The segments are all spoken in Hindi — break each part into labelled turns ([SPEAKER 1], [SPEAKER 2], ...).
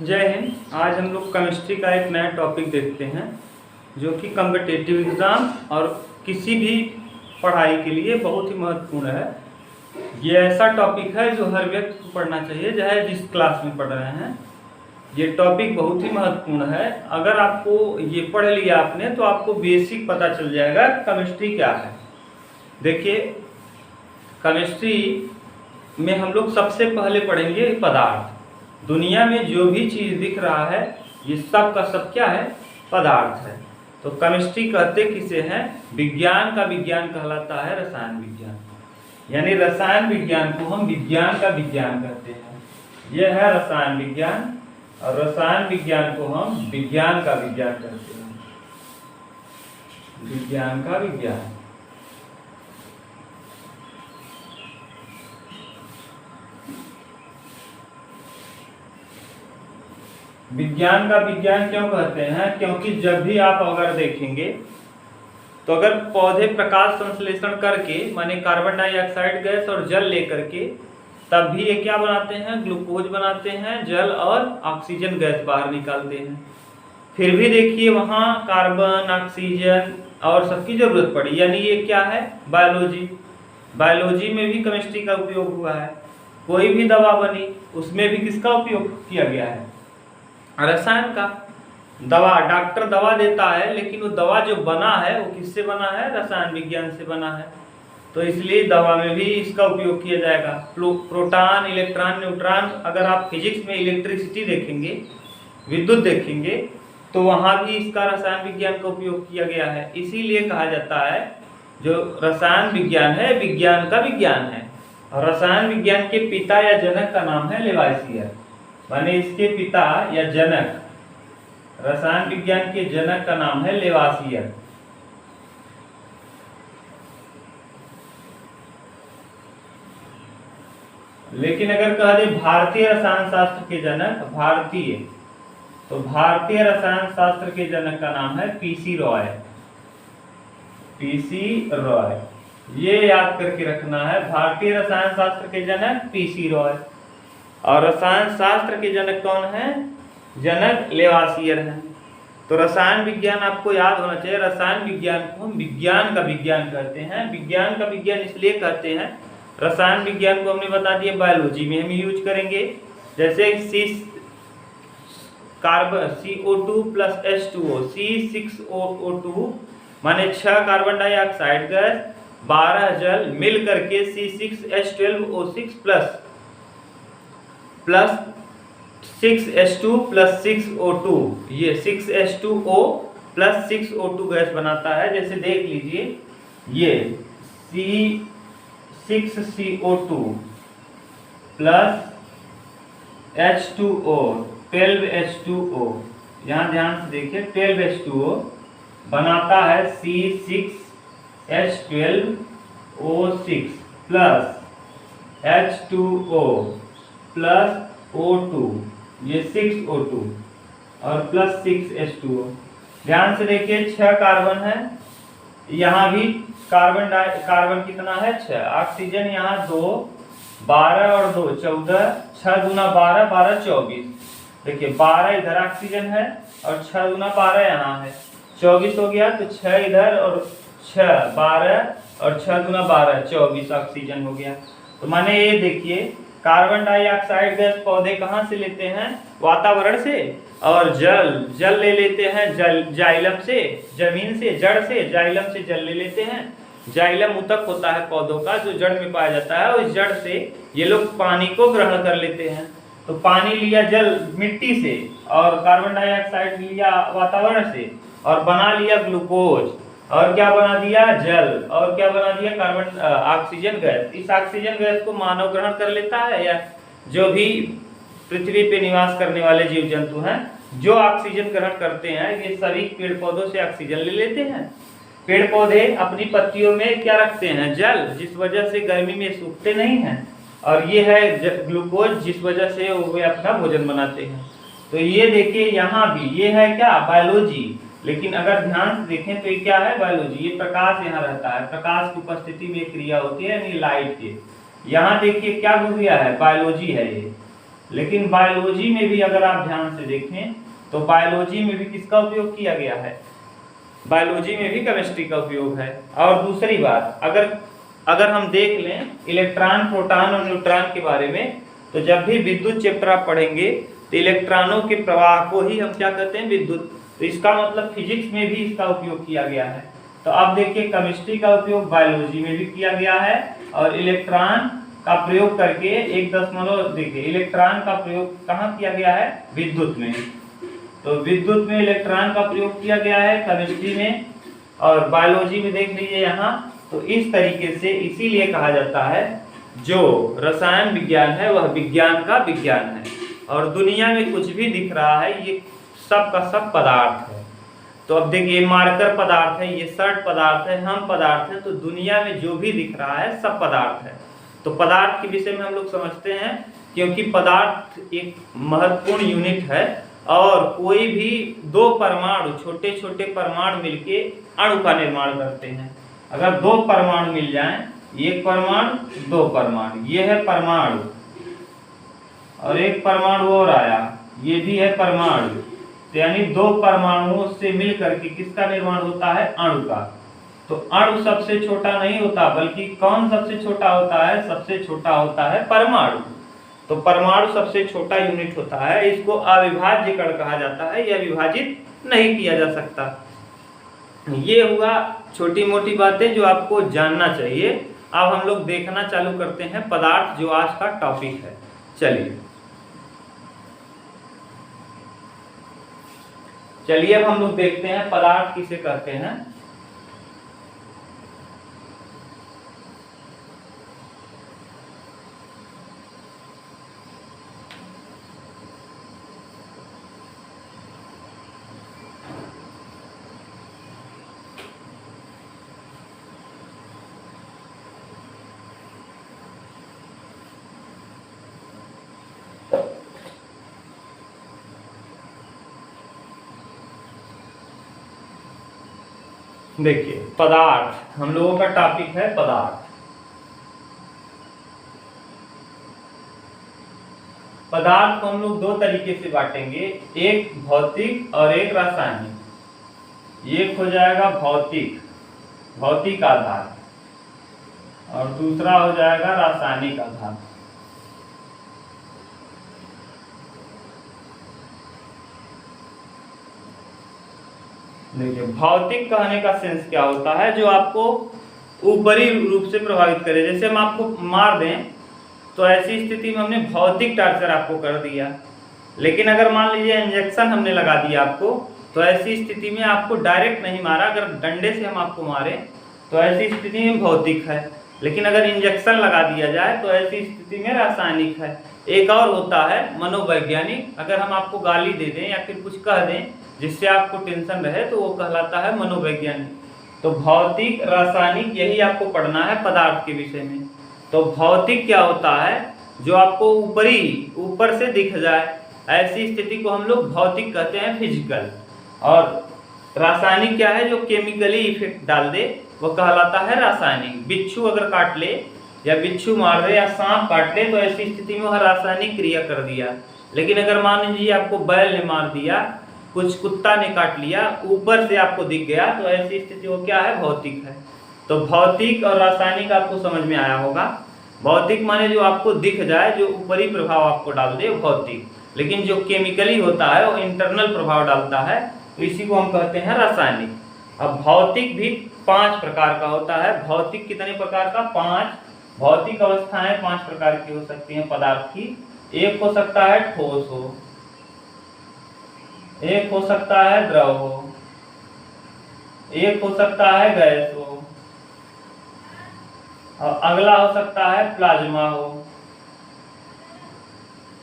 [SPEAKER 1] जय हिंद। आज हम लोग केमिस्ट्री का एक नया टॉपिक देखते हैं जो कि कॉम्पिटिटिव एग्ज़ाम और किसी भी पढ़ाई के लिए बहुत ही महत्वपूर्ण है। ये ऐसा टॉपिक है जो हर व्यक्ति को पढ़ना चाहिए, चाहे जिस क्लास में पढ़ रहे हैं। ये टॉपिक बहुत ही महत्वपूर्ण है। अगर आपको ये पढ़ लिया आपने तो आपको बेसिक पता चल जाएगा केमिस्ट्री क्या है। देखिए, केमिस्ट्री में हम लोग सबसे पहले पढ़ेंगे पदार्थ। दुनिया में जो भी चीज़ दिख रहा है ये सब का सब क्या है? पदार्थ है। तो केमिस्ट्री कहते किसे हैं? विज्ञान का विज्ञान कहलाता है रसायन विज्ञान। यानी रसायन विज्ञान को हम विज्ञान का विज्ञान कहते हैं। यह है रसायन विज्ञान और रसायन विज्ञान को हम विज्ञान का विज्ञान कहते हैं। विज्ञान का विज्ञान। विज्ञान का विज्ञान क्यों कहते हैं? क्योंकि जब भी आप अगर देखेंगे तो अगर पौधे प्रकाश संश्लेषण करके माने कार्बन डाइऑक्साइड गैस और जल लेकर के तब भी ये क्या बनाते हैं? ग्लूकोज बनाते हैं, जल और ऑक्सीजन गैस बाहर निकालते हैं। फिर भी देखिए वहाँ कार्बन, ऑक्सीजन और सबकी जरूरत पड़ी। यानी ये क्या है? बायोलॉजी। बायोलॉजी में भी केमिस्ट्री का उपयोग हुआ है। कोई भी दवा बनी उसमें भी किसका उपयोग किया गया है? रसायन का। दवा, डॉक्टर दवा देता है लेकिन वो दवा जो बना है वो किससे बना है? रसायन विज्ञान से बना है। तो इसलिए दवा में भी इसका उपयोग किया जाएगा। Proton, electron, neutron. अगर आप फिजिक्स में इलेक्ट्रिसिटी देखेंगे, विद्युत देखेंगे, तो वहाँ भी इसका रसायन विज्ञान का उपयोग किया गया है। इसीलिए कहा जाता है जो रसायन विज्ञान है विज्ञान का विज्ञान है। और रसायन विज्ञान के पिता या जनक का नाम है लेवाइसियर। माने इसके पिता या जनक, रसायन विज्ञान के जनक का नाम है लेवासियर। लेकिन अगर कह दे भारतीय रसायन शास्त्र के जनक, भारतीय, तो भारतीय रसायन शास्त्र के जनक का नाम है पीसी रॉय। पीसी रॉय, ये याद करके रखना है। भारतीय रसायन शास्त्र के जनक पीसी रॉय और रसायन शास्त्र के जनक कौन है? जनक लेवासियर हैं। तो रसायन विज्ञान आपको याद होना चाहिए। रसायन विज्ञान को हम विज्ञान का विज्ञान कहते हैं। विज्ञान का विज्ञान इसलिए कहते हैं, रसायन विज्ञान को हमने बता दिया बायोलॉजी में हम यूज करेंगे। जैसे carbon CO2 plus H2O, C6O2 माने 6 कार्बन डाइऑक्साइड गैस, 12 जल मिल करके C6H12O6 plus 6H2 plus 6O2, ये 6H2O प्लस 6O2 गैस बनाता है। जैसे देख लीजिए, ये C6CO2 प्लस H2O 12H2O, यहाँ ध्यान से देखिए 12H2O बनाता है C6H12O6 plus H2O plus O2, ये 6O2 और प्लस 6H2O। ध्यान से देखिए 6 कार्बन है, यहाँ भी कार्बन कितना है? 6। ऑक्सीजन यहाँ 2, 12 और 2 14, 6 दूना 12, 12 24। देखिए 12 इधर ऑक्सीजन है और 6 दूना 12 यहाँ है, 24 हो गया। तो 6 इधर और 6 12 और 6 दूना 12, 24 ऑक्सीजन हो गया। तो माने ये देखिए कार्बन डाइऑक्साइड गैस पौधे कहाँ से लेते हैं? वातावरण से। और जल ले लेते हैं जाइलम से, जमीन से, जड़ से। जाइलम से जल ले लेते हैं। जाइलम ऊतक होता है पौधों का जो जड़ में पाया जाता है। उस जड़ से ये लोग पानी को ग्रहण कर लेते हैं। तो पानी लिया जल मिट्टी से और कार्बन डाइऑक्साइड लिया वातावरण से और बना लिया ग्लूकोज। और क्या बना दिया? जल। और क्या बना दिया? Carbon oxygen gas. इस ऑक्सीजन गैस को मानव ग्रहण कर लेता है या जो भी पृथ्वी पे निवास करने वाले जीव जंतु हैं जो ऑक्सीजन ग्रहण करते हैं, ये सभी पेड़ पौधों से ऑक्सीजन ले लेते हैं। पेड़ पौधे अपनी पत्तियों में क्या रखते हैं? जल, जिस वजह से गर्मी में सूखते नहीं हैं। और ये है ग्लूकोज, जिस वजह से वे अपना भोजन बनाते हैं। तो ये देखिए यहाँ भी ये है क्या? बायोलॉजी। लेकिन अगर ध्यान से देखें तो ये क्या है? बायोलॉजी। ये प्रकाश यहाँ रहता है, प्रकाश की उपस्थिति में क्रिया होती है यानी लाइट की। यहाँ देखिए क्या हो गया है? बायोलॉजी है ये। लेकिन बायोलॉजी में भी अगर आप ध्यान से देखें तो बायोलॉजी में भी किसका उपयोग किया गया है, बायोलॉजी में भी केमिस्ट्री का उपयोग है। और दूसरी बात, अगर हम देख लें इलेक्ट्रॉन, प्रोटॉन और न्यूट्रॉन के बारे में, तो जब भी विद्युत चैप्टर आप पढ़ेंगे तो इलेक्ट्रॉनों के प्रवाह को ही हम क्या कहते हैं, विद्युत। तो इसका मतलब फिजिक्स में भी इसका उपयोग किया गया है। तो अब देखिए केमिस्ट्री का उपयोग बायोलॉजी में भी किया गया है, और इलेक्ट्रॉन का प्रयोग करके एक दशमलव, देखिए इलेक्ट्रॉन का प्रयोग कहाँ किया गया है, विद्युत में। तो विद्युत में इलेक्ट्रॉन का प्रयोग किया गया है केमिस्ट्री में, और बायोलॉजी में देख लीजिए यहाँ। तो इस तरीके से इसीलिए कहा जाता है जो रसायन विज्ञान है वह विज्ञान का विज्ञान है, और दुनिया में कुछ भी दिख रहा है ये सब का सब पदार्थ है। तो अब देखिए मार्कर पदार्थ है, ये शर्ट पदार्थ है, हम पदार्थ है, तो दुनिया में जो भी दिख रहा है सब पदार्थ है। तो पदार्थ के विषय में हम लोग समझते हैं, क्योंकि पदार्थ एक महत्वपूर्ण यूनिट है, और कोई भी दो परमाणु, छोटे छोटे परमाणु मिलके अणु का निर्माण करते हैं। अगर दो परमाणु मिल जाएं, एक परमाणु दो परमाणु, ये है परमाणु, और एक परमाणु और आया, ये भी है परमाणु। यानी दो परमाणुओं से मिलकर के किसका निर्माण होता है, अणु का। तो अणु सबसे छोटा नहीं होता, बल्कि कौन सबसे छोटा होता है, सबसे छोटा होता है परमाणु। तो परमाणु सबसे छोटा यूनिट होता है, इसको अविभाज्य कण कहा जाता है, यह विभाजित नहीं किया जा सकता। ये हुआ छोटी मोटी बातें जो आपको जानना चाहिए। अब हम लोग देखना चालू करते हैं पदार्थ, जो आज का टॉपिक है। चलिए अब हम लोग देखते हैं पदार्थ किसे कहते हैं। देखिए पदार्थ, हम लोगों का टॉपिक है पदार्थ। पदार्थ को हम लोग दो तरीके से बांटेंगे, एक भौतिक और एक रासायनिक। एक हो जाएगा भौतिक, भौतिक आधार, और दूसरा हो जाएगा रासायनिक आधार। देखिए भौतिक कहने का सेंस क्या होता है, जो आपको ऊपरी रूप से प्रभावित करे। जैसे हम आपको मार दें तो ऐसी स्थिति में हमने भौतिक टॉर्चर आपको कर दिया। लेकिन अगर मान लीजिए इंजेक्शन हमने लगा दिया आपको, तो ऐसी स्थिति में आपको डायरेक्ट नहीं मारा, अगर डंडे से हम आपको मारे तो ऐसी स्थिति में भौतिक है। लेकिन अगर इंजेक्शन लगा दिया जाए तो ऐसी स्थिति में रासायनिक है। एक और होता है मनोवैज्ञानिक, अगर हम आपको गाली दे दें या फिर कुछ कह दें जिससे आपको टेंशन रहे तो वो कहलाता है मनोवैज्ञानिक। तो भौतिक रासायनिक यही आपको पढ़ना है पदार्थ के विषय में। तो भौतिक क्या होता है, जो आपको ऊपर से दिख जाए, ऐसी स्थिति को हम लोग भौतिक कहते हैं, फिजिकल। और रासायनिक क्या है, जो केमिकली इफेक्ट डाल दे, वो कहलाता है रासायनिक। बिच्छू अगर काट ले या बिच्छू मार दे या सांप काट ले तो ऐसी स्थिति में वह रासायनिक क्रिया कर दिया। लेकिन अगर मान लीजिए आपको बैल ने मार दिया, कुछ कुत्ता ने काट लिया, ऊपर से आपको दिख गया, तो ऐसी स्थिति वो क्या है, भौतिक है। तो भौतिक और रासायनिक आपको समझ में आया होगा। भौतिक माने जो आपको दिख जाए, जो ऊपरी प्रभाव आपको डाल दे, भौतिक। लेकिन जो केमिकली होता है वो इंटरनल प्रभाव डालता है, तो इसी को हम कहते हैं रासायनिक। अब भौतिक भी 5 प्रकार का होता है। भौतिक कितने प्रकार का, 5 भौतिक अवस्थाएं 5 प्रकार की हो सकती हैं पदार्थ की। एक हो सकता है ठोस हो, एक हो सकता है द्रव हो, एक हो सकता है गैस हो, और अगला हो सकता है प्लाज्मा हो,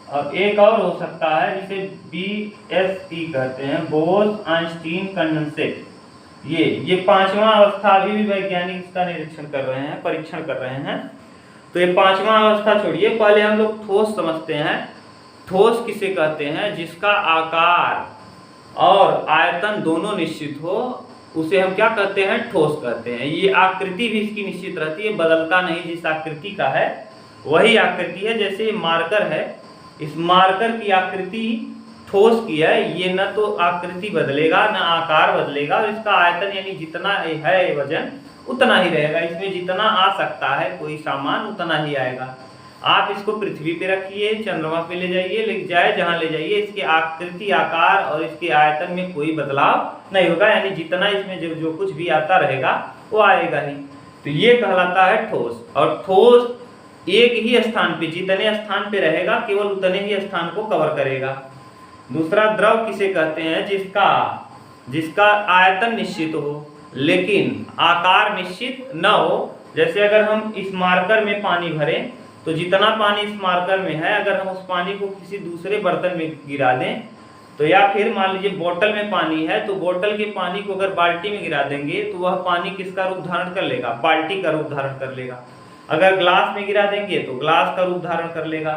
[SPEAKER 1] और एक और हो सकता है जिसे BSC कहते हैं, बोस-आइंस्टीन कंडेंसेट। ये 5वां अवस्था अभी भी वैज्ञानिक इसका निरीक्षण कर रहे हैं, परीक्षण कर रहे हैं। तो ये 5वां अवस्था छोड़िए, पहले हम लोग ठोस समझते हैं। ठोस किसे कहते हैं, जिसका आकार और आयतन दोनों निश्चित हो, उसे हम क्या कहते हैं, ठोस कहते हैं। ये आकृति भी इसकी निश्चित रहती है, बदलता नहीं। जिस आकृति का है वही आकृति है। जैसे मार्कर है, इस मार्कर की आकृति ठोस की है, ये न तो आकृति बदलेगा न आकार बदलेगा, और इसका आयतन यानी जितना है वजन उतना ही रहेगा। इसमें जितना आ सकता है कोई सामान उतना ही आएगा। आप इसको पृथ्वी पे रखिए, चंद्रमा पे ले जाइए, ले जाए जहां ले जाइए, इसके आकृति आकार और इसके आयतन में कोई बदलाव नहीं होगा, यानी जितना इसमें जो कुछ भी आता रहेगा वो आएगा ही। तो ये कहलाता है ठोस। और ठोस एक ही स्थान पे, जितने स्थान पे रहेगा केवल उतने ही स्थान को कवर करेगा। दूसरा, द्रव किसे कहते हैं? जिसका आयतन निश्चित हो लेकिन आकार निश्चित न हो। जैसे अगर हम इस मार्कर में पानी भरें तो जितना पानी इस मार्कर में है, अगर हम उस पानी को किसी दूसरे बर्तन में गिरा दें तो, या फिर मान लीजिए बोतल में पानी है तो बोतल के पानी को अगर बाल्टी में गिरा देंगे तो वह पानी किसका रूप धारण कर लेगा? बाल्टी का रूप धारण कर लेगा। अगर ग्लास में गिरा देंगे तो ग्लास का रूप धारण कर लेगा।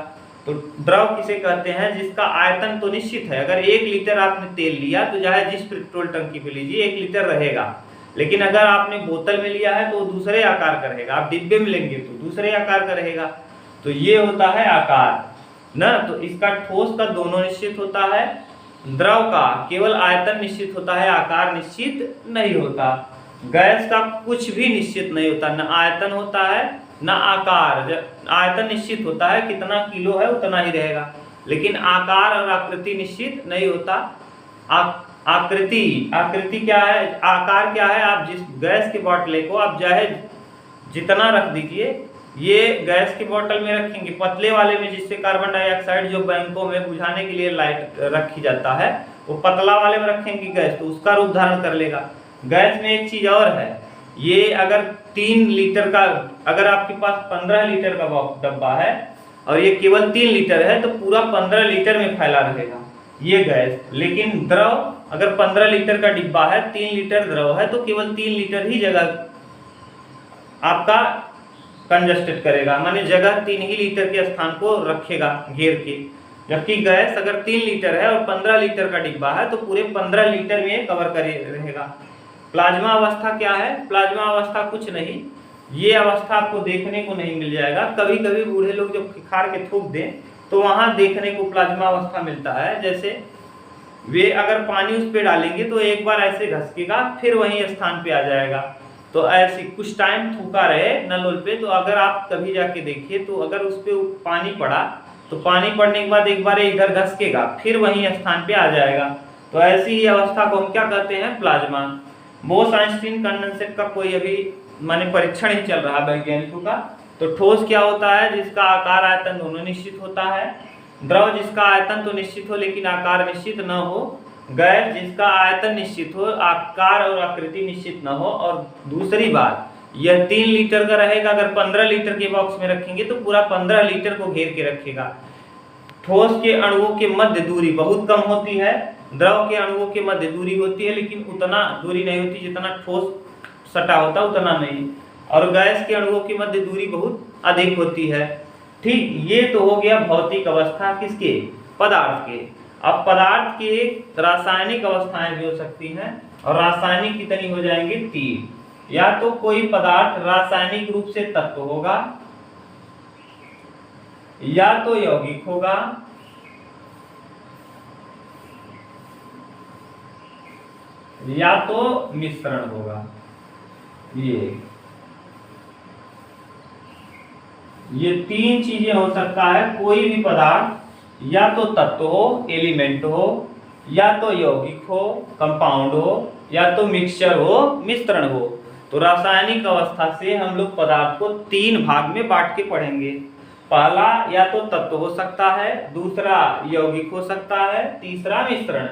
[SPEAKER 1] तो द्रव किसे कहते हैं? जिसका आयतन तो निश्चित है। अगर 1 लीटर आपने तेल लिया तो चाहे जिस पेट्रोल टंकी पे लीजिए 1 लीटर रहेगा, लेकिन अगर आपने बोतल में लिया है तो दूसरे आकार का रहेगा, आप डिब्बे में लेंगे तो दूसरे आकार का रहेगा। तो ये होता है आकार ना। तो इसका ठोस का दोनों निश्चित होता है, द्रव का केवल आयतन निश्चित होता है, आकार निश्चित नहीं होता। गैस का कुछ भी निश्चित नहीं होता, न आयतन होता है न आकार। आयतन निश्चित होता है, कितना किलो है उतना ही रहेगा, लेकिन आकार और आकृति निश्चित नहीं होता। आकृति क्या है? आकार क्या है? आप जिस गैस के बॉटल को आप चाहे जितना रख दीजिए, ये गैस की बोतल में रखेंगे, पतले वाले में जिससे कार्बन डाइऑक्साइड जो बैंकों में बुझाने के लिए लाइट रखी जाता है, वो पतला वाले में रखेंगे गैस तो उसका रूप धारण कर लेगा। गैस में एक चीज और है, ये अगर 3 लीटर का, अगर आपके पास 15 लीटर का डब्बा है और ये केवल 3 लीटर है तो पूरा 15 लीटर में फैला रहेगा ये गैस। लेकिन द्रव अगर 15 लीटर का डिब्बा है, 3 लीटर द्रव है तो केवल 3 लीटर ही जगह आपका कंजस्टेड करेगा, माने जगह 3 ही लीटर के स्थान को रखेगा घेर के। जबकि गैस अगर 3 लीटर है और 15 लीटर का डिब्बा है तो पूरे 15 लीटर में कवर करे रहेगा। प्लाज्मा अवस्था क्या है? प्लाज्मा अवस्था कुछ नहीं, ये अवस्था आपको देखने को नहीं मिल जाएगा। कभी कभी बूढ़े लोग जब खिखार के थूक दें तो वहां देखने को प्लाज्मा अवस्था मिलता है। जैसे वे अगर पानी उस पर डालेंगे तो एक बार ऐसे घसकेगा फिर वहीं स्थान पे आ जाएगा। तो ऐसे कुछ टाइम थूका रहे नल पे, तो अगर आप कभी जाके देखिए तो अगर उस पर पानी पड़ा तो पानी पड़ने के बाद एक बार इधर घसकेगा फिर वहीं स्थान पे आ जाएगा। तो ऐसी ही अवस्था को हम क्या कहते हैं? प्लाज्मा। बोस-आइंस्टीन कंडेंसेट का कोई अभी माने परीक्षण ही चल रहा है वैज्ञानिकों का। तो ठोस क्या होता है? जिसका आकार आयतन दोनों निश्चित होता है। द्रव जिसका आयतन तो निश्चित हो लेकिन आकार निश्चित न हो। गैस जिसका आयतन निश्चित हो, आकार और आकृति निश्चित न हो। और दूसरी बात, यह 3 लीटर का रहेगा, अगर 15 लीटर के बॉक्स में रखेंगे तो पूरा 15 लीटर को घेर के रखेगा। ठोस के अणुओं के मध्य दूरी बहुत कम होती है, द्रव के अणुओं के मध्य दूरी होती है लेकिन उतना दूरी नहीं होती जितना ठोस सटा होता उतना नहीं। और गैस के अणुओं की मध्य दूरी बहुत अधिक होती है। ठीक, ये तो हो गया भौतिक अवस्था किसके? पदार्थ के। अब पदार्थ की रासायनिक अवस्थाएं भी हो सकती हैं, और रासायनिक कितनी हो जाएंगे? 3। या तो कोई पदार्थ रासायनिक रूप से तत्व होगा, या तो यौगिक होगा, या तो मिश्रण होगा। ये 3 चीजें हो सकता है। कोई भी पदार्थ या तो तत्व हो, एलिमेंट हो, या तो यौगिक हो, कंपाउंड हो, या तो मिक्सचर हो, मिश्रण हो। तो रासायनिक अवस्था से हम लोग पदार्थ को 3 भाग में बांट के पढ़ेंगे। पहला या तो तत्व हो सकता है, दूसरा यौगिक हो सकता है, तीसरा मिश्रण।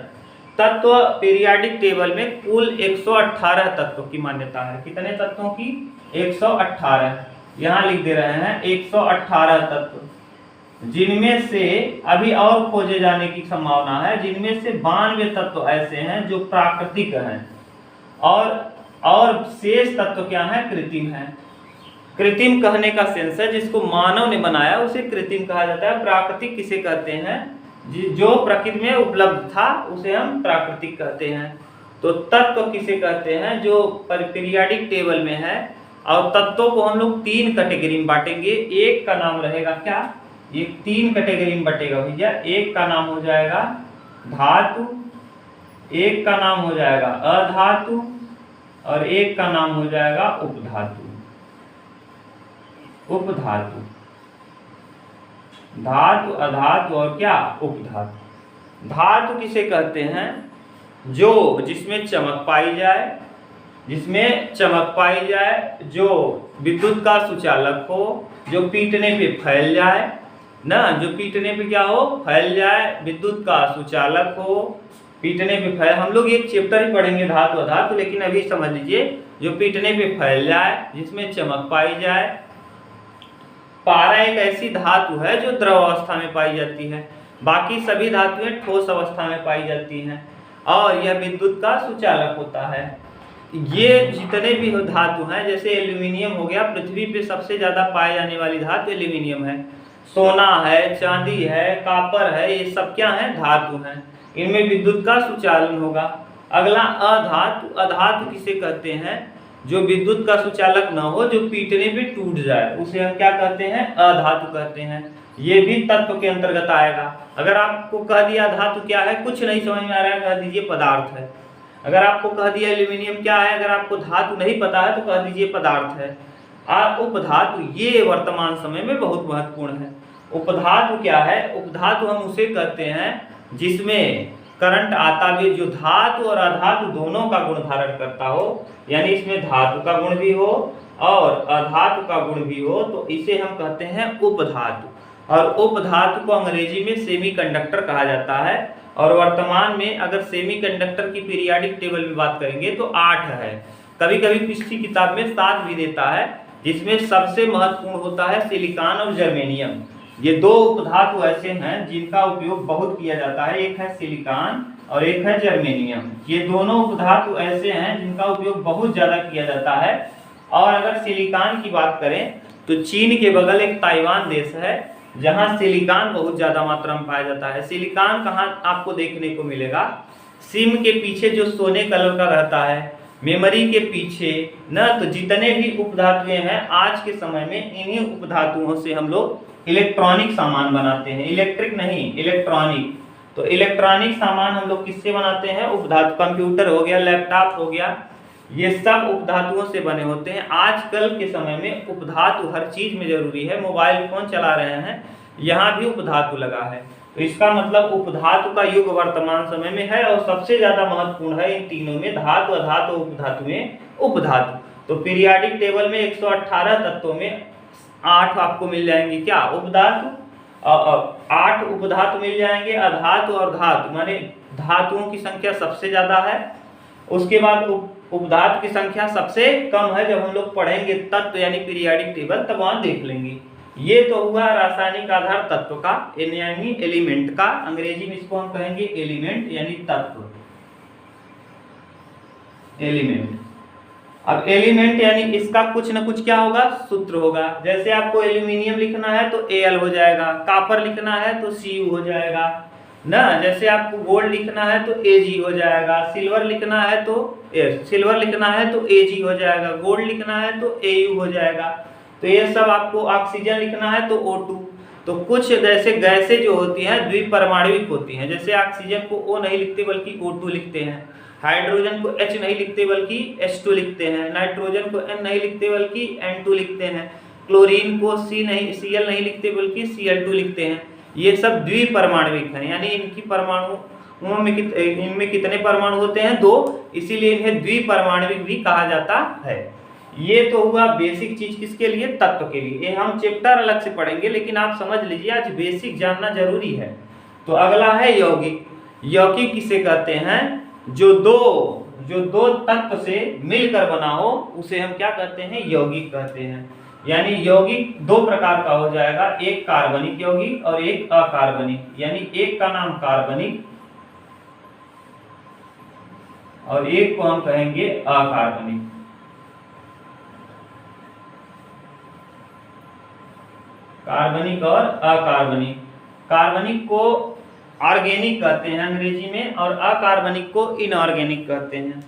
[SPEAKER 1] तत्व पीरियाडिक टेबल में कुल 118 तत्वों की मान्यता है। कितने तत्वों की? 118। यहाँ लिख दे रहे हैं 118 तत्व, जिनमें से अभी और खोजे जाने की संभावना है। जिनमें से 92 तत्व ऐसे हैं जो प्राकृतिक हैं, और शेष तत्व क्या है? कृत्रिम है। कृत्रिम कहने का सेंस है जिसको मानव ने बनाया उसे कृत्रिम कहा जाता है। प्राकृतिक किसे कहते हैं? जो प्रकृति में उपलब्ध था उसे हम प्राकृतिक कहते हैं। तो तत्व किसे कहते हैं? जो पीरियाडिक टेबल में है। और तत्वों को हम लोग 3 कैटेगरी में बांटेंगे। एक का नाम रहेगा क्या? ये 3 कैटेगरी में बटेगा भैया। एक का नाम हो जाएगा धातु, एक का नाम हो जाएगा अधातु और एक का नाम हो जाएगा उपधातु। उपधातु, धातु, अधातु और क्या उपधातु। धातु किसे कहते हैं? जो जिसमें चमक पाई जाए, जिसमें चमक पाई जाए, जो विद्युत का सुचालक हो, जो पीटने पे फैल जाए ना, जो पीटने पे क्या हो, फैल जाए, विद्युत का सुचालक हो, पीटने पे फैल। हम लोग एक चैप्टर ही पढ़ेंगे धातु अधातु, लेकिन अभी समझ लीजिए जो पीटने पे फैल जाए, जिसमें चमक पाई जाए। पारा एक ऐसी धातु है जो द्रव अवस्था में पाई जाती है, बाकी सभी धातुएं ठोस अवस्था में पाई जाती हैं और यह विद्युत का सुचालक होता है। ये जितने भी धातु हैं, जैसे एल्यूमिनियम हो गया, पृथ्वी पे सबसे ज्यादा पाए जाने वाली धातु एल्यूमिनियम है। सोना है, चांदी है, कॉपर है, ये सब क्या है? धातु हैं। इनमें विद्युत का सुचालन होगा। अगला अधातु। अधातु किसे कहते हैं? जो विद्युत का सुचालक न हो, जो पीटने पे टूट जाए, उसे हम क्या कहते हैं? अधातु कहते हैं। ये भी तत्व के अंतर्गत आएगा। अगर आपको कह दिया धातु क्या है, कुछ नहीं समझ में आ रहा है, कह दीजिए पदार्थ है। अगर आपको कह दिया एल्यूमिनियम क्या है, अगर आपको धातु नहीं पता है तो कह दीजिए पदार्थ है। उपधातु ये वर्तमान समय में बहुत महत्वपूर्ण है। उपधातु क्या है? उपधातु हम उसे कहते हैं जिसमें करंट आता भी, जो धातु और अधातु दोनों का गुण धारण करता हो, यानी इसमें धातु का गुण भी हो और अधातु का गुण भी हो, तो इसे हम कहते हैं उपधातु। और उपधातु को अंग्रेजी में सेमीकंडक्टर कहा जाता है। और वर्तमान में अगर सेमीकंडक्टर की पीरियोडिक टेबल में बात करेंगे तो 8 है, कभी कभी पिछली किताब में 7 भी देता है, जिसमें सबसे महत्वपूर्ण होता है सिलिकॉन और जर्मेनियम। ये दो उपधातु ऐसे हैं जिनका उपयोग बहुत किया जाता है, एक है सिलिकॉन और एक है जर्मेनियम। ये दोनों उपधातु ऐसे हैं जिनका उपयोग बहुत ज्यादा किया जाता है। और अगर सिलिकॉन की बात करें तो चीन के बगल एक ताइवान देश है जहां सिलिकॉन बहुत ज्यादा मात्रा में पाया जाता है। सिलिकॉन कहाँ आपको देखने को मिलेगा? सिम के पीछे जो सोने कलर का रहता है, मेमोरी के पीछे न, तो जितने भी उपधातुएं हैं आज के समय में इन्हीं उपधातुओं से हम लोग इलेक्ट्रॉनिक सामान बनाते हैं। इलेक्ट्रिक नहीं, इलेक्ट्रॉनिक। तो इलेक्ट्रॉनिक सामान हम लोग किससे बनाते हैं? उपधातु। कंप्यूटर हो गया, लैपटॉप हो गया, ये सब उपधातुओं से बने होते हैं। आजकल के समय में उपधातु हर चीज में जरूरी है। मोबाइल फोन चला रहे हैं, यहाँ भी उपधातु लगा है। तो इसका मतलब उपधातु का युग वर्तमान समय में है और सबसे ज्यादा महत्वपूर्ण है इन तीनों में, धातु, अधातु, उपधातु में उपधातु। तो पीरियोडिक टेबल में 118 तत्वों में 8 आपको मिल जाएंगे क्या? उपधातु। 8 उपधातु मिल जाएंगे। अधातु और धातु माने धातुओं की संख्या सबसे ज्यादा है। उसके बाद उपधातु की संख्या सबसे कम है। जब हम लोग पढ़ेंगे तत्व यानी पीरियोडिक टेबल, तब वहां देख लेंगे। ये तो हुआ रासायनिक आधार तत्व का, यानी एलिमेंट का। अंग्रेजी में इसको हम कहेंगे एलिमेंट यानी तत्व, एलिमेंट। अब एलिमेंट यानी इसका कुछ न कुछ क्या होगा? सूत्र होगा। जैसे आपको एल्यूमिनियम लिखना है तो Al हो जाएगा, कॉपर लिखना है तो Cu हो जाएगा ना। जैसे आपको गोल्ड लिखना है तो Ag हो जाएगा, सिल्वर लिखना है तो Ag हो जाएगा, गोल्ड लिखना है तो Au हो जाएगा। तो ये सब आपको ऑक्सीजन लिखना है तो O2। तो कुछ जैसे गैसें जो होती हैं द्विपरमाणविक होती हैं, जैसे ऑक्सीजन को O नहीं लिखते बल्कि O2 लिखते हैं, हाइड्रोजन को H नहीं लिखते बल्कि H2 लिखते हैं, नाइट्रोजन को N नहीं लिखते बल्कि N2 लिखते हैं, क्लोरीन को Cl नहीं लिखते बल्कि Cl2 लिखते हैं। ये सब द्विपरमाणविक हैं, यानी इनकी परमाणुओं में इनमें कितने परमाणु होते हैं? 2, इसीलिए इन्हें द्विपरमाणविक भी कहा जाता है। ये तो हुआ बेसिक चीज किसके लिए? तत्व के लिए। ये हम चैप्टर अलग से पढ़ेंगे, लेकिन आप समझ लीजिए आज बेसिक जानना जरूरी है। तो अगला है यौगिक। यौगिक किसे कहते हैं? जो दो तत्व से मिलकर बना हो उसे हम क्या कहते हैं? यौगिक कहते हैं। यानी यौगिक 2 प्रकार का हो जाएगा, एक कार्बनिक यौगिक और एक अकार्बनिक। यानी एक का नाम कार्बनिक और एक को हम कहेंगे अकार्बनिक। कार्बनिक और अकार्बनिक। कार्बनिक को ऑर्गेनिक कहते हैं अंग्रेजी में और अकार्बनिक को इनऑर्गेनिक कहते हैं।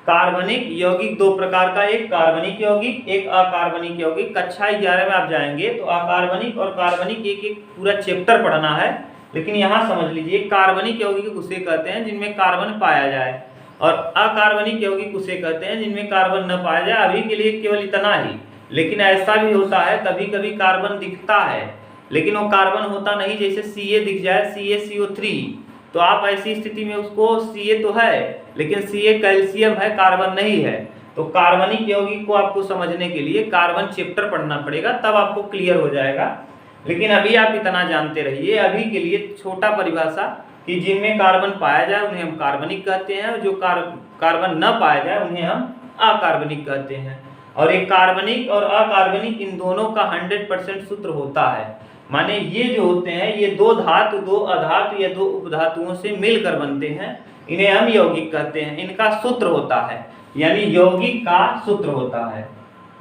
[SPEAKER 1] कार्बनिक यौगिक दो प्रकार का, एक कार्बनिक यौगिक, एक अकार्बनिक यौगिक। कक्षा 11 में आप जाएंगे तो अकार्बनिक और कार्बनिक एक एक पूरा चैप्टर पढ़ना है, लेकिन यहाँ समझ लीजिए कार्बनिक यौगिक उसे कहते हैं जिनमें कार्बन पाया जाए, और अकार्बनिक यौगिक उसे कहते हैं जिनमें कार्बन न पाया जाए। अभी के लिए केवल इतना ही, लेकिन ऐसा भी होता है कभी कभी कार्बन दिखता है लेकिन वो कार्बन होता नहीं, जैसे Ca दिख जाए, CaCO3, तो आप ऐसी स्थिति में उसको Ca तो है लेकिन Ca कैल्शियम है, कार्बन नहीं है। तो कार्बनिक यौगिक को आपको समझने के लिए कार्बन चैप्टर पढ़ना पड़ेगा, तब आपको क्लियर हो जाएगा। लेकिन अभी आप इतना जानते रहिए, अभी के लिए छोटा परिभाषा कि जिनमें कार्बन पाया जाए उन्हें हम कार्बनिक कहते हैं, जो कार्बन न पाया जाए उन्हें हम अकार्बनिक कहते हैं। और एक कार्बनिक और अकार्बनिक इन दोनों का 100% सूत्र होता है, माने ये जो होते हैं ये दो धातु, दो अधातु या दो उपधातुओं से मिलकर बनते हैं, इन्हें हम यौगिक कहते हैं। इनका सूत्र होता है, यानी यौगिक का सूत्र होता है।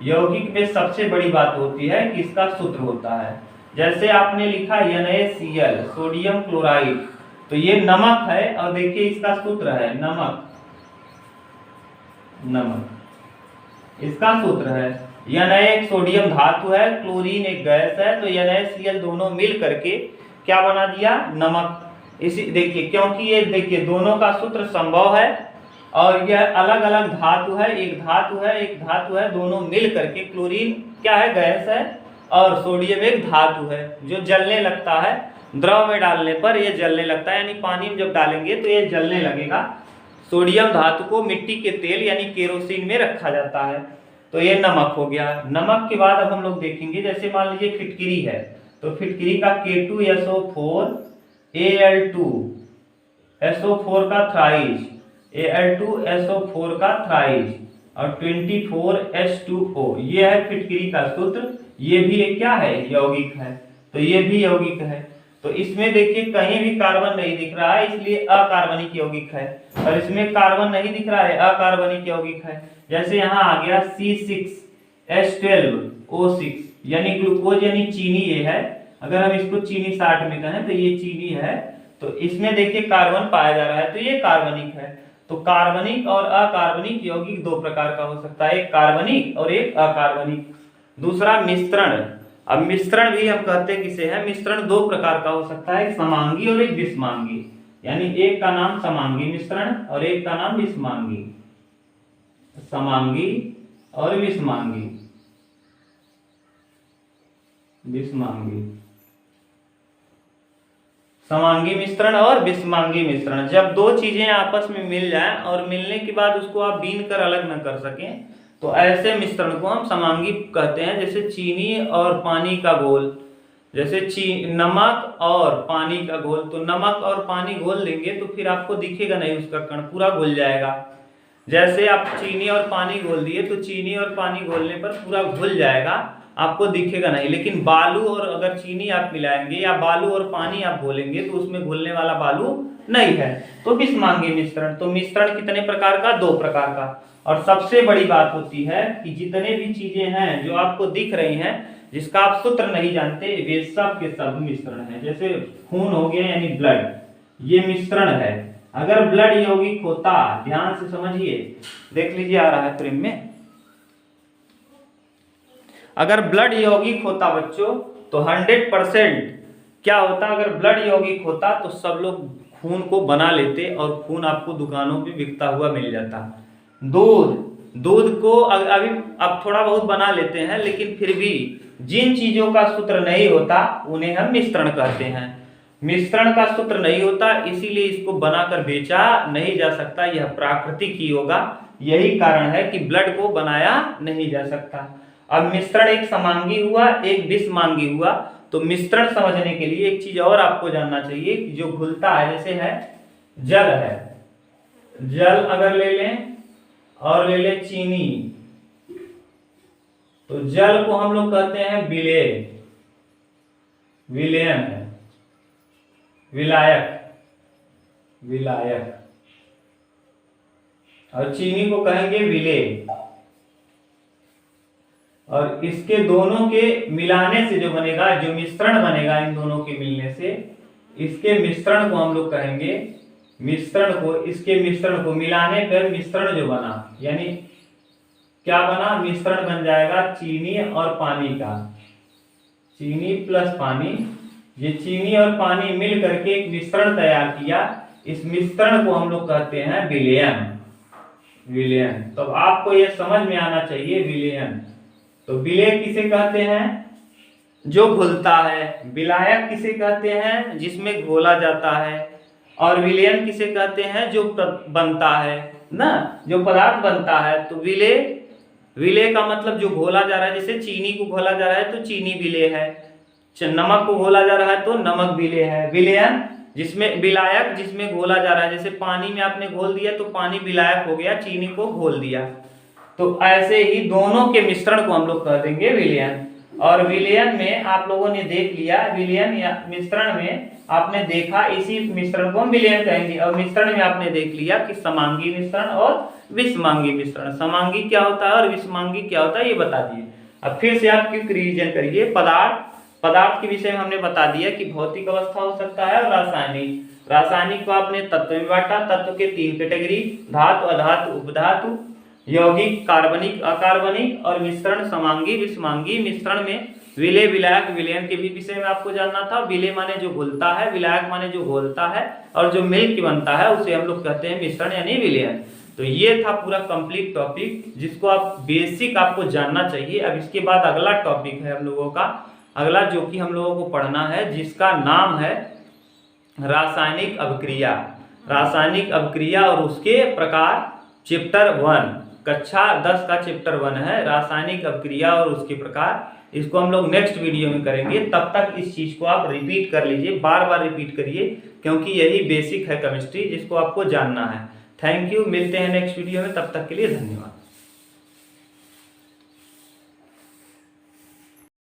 [SPEAKER 1] यौगिक में सबसे बड़ी बात होती है कि इसका सूत्र होता है। जैसे आपने लिखा NaCl, सोडियम क्लोराइड, तो ये नमक है, और देखिए इसका सूत्र है नमक, नमक इसका सूत्र है। Na एक सोडियम धातु है, क्लोरीन एक गैस है, तो NaCl दोनों मिल करके क्या बना दिया, नमक। इसी देखिए, क्योंकि ये देखिए दोनों का सूत्र संभव है और यह अलग अलग धातु है, एक धातु है एक धातु है, दोनों मिल करके, क्लोरीन क्या है, गैस है, और सोडियम एक धातु है जो जलने लगता है। द्रव में डालने पर यह जलने लगता है, यानी पानी में जब डालेंगे तो यह जलने लगेगा। सोडियम धातु को मिट्टी के तेल यानी केरोसिन में रखा जाता है, तो ये नमक हो गया। नमक के बाद अब हम लोग देखेंगे, जैसे मान लीजिए फिटकिरी है, तो फिटकिरी का K2SO4 Al2 SO4 का थ्राइज, Al2SO4 का थ्राइज, और 24H2O, ये है फिटकिरी का सूत्र। ये भी एक क्या है, यौगिक है, तो ये भी यौगिक है। तो इसमें देखिए कहीं भी कार्बन नहीं दिख रहा है, इसलिए अकार्बनिक यौगिक है, और इसमें कार्बन नहीं दिख रहा है, अकार्बनिक यौगिक है। जैसे यहाँ आ गया C6H12O6, यानी ग्लूकोज यानी चीनी ये है। अगर हम इसको चीनी 60 में कहें तो ये चीनी है, तो इसमें देखिए कार्बन पाया जा रहा है, तो ये कार्बनिक है। तो कार्बनिक और अकार्बनिक यौगिक दो प्रकार का हो सकता है, एक कार्बनिक और एक अकार्बनिक। दूसरा मिश्रण। अब मिश्रण भी हम कहते हैं किसे है, मिश्रण दो प्रकार का हो सकता है, एक समांगी और एक विषमांगी, यानी एक का नाम समांगी मिश्रण और एक का नाम विषमांगी, समांगी और विषमांगी, विषमांगी, समांगी मिश्रण और विषमांगी मिश्रण। जब दो चीजें आपस में मिल जाएं और मिलने के बाद उसको आप बीन कर अलग न कर सकें, तो ऐसे मिश्रण को हम समांगी कहते हैं। जैसे चीनी और पानी का घोल, जैसे नमक और पानी का घोल, तो नमक और पानी घोल देंगे तो फिर आपको दिखेगा नहीं उसका कण, पूरा घुल जाएगा। जैसे आप चीनी और पानी घोल दिए तो चीनी और पानी घोलने पर पूरा घुल जाएगा, आपको दिखेगा नहीं। लेकिन बालू और अगर चीनी आप मिलाएंगे या बालू और पानी आप घोलेंगे तो उसमें घुलने वाला बालू नहीं है, तो विषमांगी मिश्रण। तो मिश्रण कितने प्रकार का, दो प्रकार का। और सबसे बड़ी बात होती है कि जितने भी चीजें हैं जो आपको दिख रही हैं, जिसका आप सूत्र नहीं जानते, वे सब के सब मिश्रण है। जैसे खून हो गया यानी ब्लड, ये मिश्रण है। अगर ब्लड यौगिक होता, ध्यान से समझिए, देख लीजिए आ रहा है फ्रेम में, अगर ब्लड यौगिक होता बच्चों तो 100% क्या होता, अगर ब्लड यौगिक होता तो सब लोग खून को बना लेते और खून आपको दुकानों पे बिकता हुआ मिल जाता। दूध को अभी अब थोड़ा बहुत बना लेते हैं, लेकिन फिर भी जिन चीजों का सूत्र नहीं होता उन्हें हम मिश्रण कहते हैं। मिश्रण का सूत्र नहीं होता, इसीलिए इसको बनाकर बेचा नहीं जा सकता, यह प्राकृतिक ही होगा। यही कारण है कि ब्लड को बनाया नहीं जा सकता। अब मिश्रण एक समांगी हुआ, एक विषमांगी हुआ। तो मिश्रण समझने के लिए एक चीज और आपको जानना चाहिए कि जो घुलता है, जैसे है जल है, जल अगर ले लें और ले लें चीनी, तो जल को हम लोग कहते हैं विलेय, विलयन है, विलायक, विलायक, और चीनी को कहेंगे विलेय। और इसके दोनों के मिलाने से जो बनेगा, जो मिश्रण बनेगा इन दोनों के मिलने से, इसके मिश्रण को हम लोग कहेंगे मिश्रण को, इसके मिश्रण को मिलाने पर मिश्रण जो बना, यानी क्या बना, मिश्रण बन जाएगा चीनी और पानी का, चीनी प्लस पानी। ये चीनी और पानी मिल करके एक मिश्रण तैयार किया, इस मिश्रण को हम लोग कहते हैं विलयन। विलयन, तो आपको ये समझ में आना चाहिए विलयन। तो विलय किसे कहते हैं, जो घुलता है। विलायक किसे कहते हैं, जिसमें घोला जाता है। और विलयन किसे कहते हैं, जो बनता है ना, जो पदार्थ बनता है। तो विलय, विलय का मतलब जो घोला जा रहा है, जैसे चीनी को घोला जा रहा है तो चीनी विलय है, नमक को घोला जा रहा है तो नमक विलय है। विलयन जिसमें, विलायक जिसमें घोला जा रहा है, जैसे पानी में आपने घोल दिया तो पानी विलायक हो गया, चीनी को घोल दिया। तो ऐसे ही दोनों के मिश्रण को हम लोग कह देंगे विलयन। और विलयन में आप लोगों ने देख लिया, विलयन या मिश्रण में आपने देखा, इसी मिश्रण को हम विलयन कहेंगे। और मिश्रण में आपने देख लिया कि समांगी मिश्रण और विषमांगी मिश्रण। समांगी क्या होता है और विषमांगी क्या होता है ये बता दिए। अब फिर से आप क्विक रिवीजन करिए। पदार्थ के विषय में हमने बता दिया कि भौतिक अवस्था हो सकता है और रासायनिक। रासायनिक को आपने तत्व में बांटा, तत्व के 3 कैटेगरी, धातु, अधातु, उपधातु, यौगिक, कार्बनिक, अकार्बनिक, और मिश्रण समांगी विषमांगी। मिश्रण में विलय, विलायक, विलयन के भी विषय में आपको जानना था। विलय माने जो घुलता है, विलायक माने जो घोलता है, और जो मिलकर बनता है उसे हम लोग कहते हैं मिश्रण यानी विलयन। तो ये था पूरा कंप्लीट टॉपिक, जिसको आप बेसिक आपको जानना चाहिए। अब इसके बाद अगला टॉपिक है हम लोगों का, अगला जो कि हम लोगों को पढ़ना है, जिसका नाम है रासायनिक अभिक्रिया। रासायनिक अभिक्रिया और उसके प्रकार, चैप्टर 1, कक्षा 10 का चैप्टर 1 है, रासायनिक अभिक्रिया और उसके प्रकार। इसको हम लोग नेक्स्ट वीडियो में करेंगे। तब तक इस चीज को आप रिपीट कर लीजिए, बार बार रिपीट करिए, क्योंकि यही बेसिक है केमिस्ट्री, जिसको आपको जानना है। थैंक यू, मिलते हैं नेक्स्ट वीडियो में, तब तक के लिए धन्यवाद।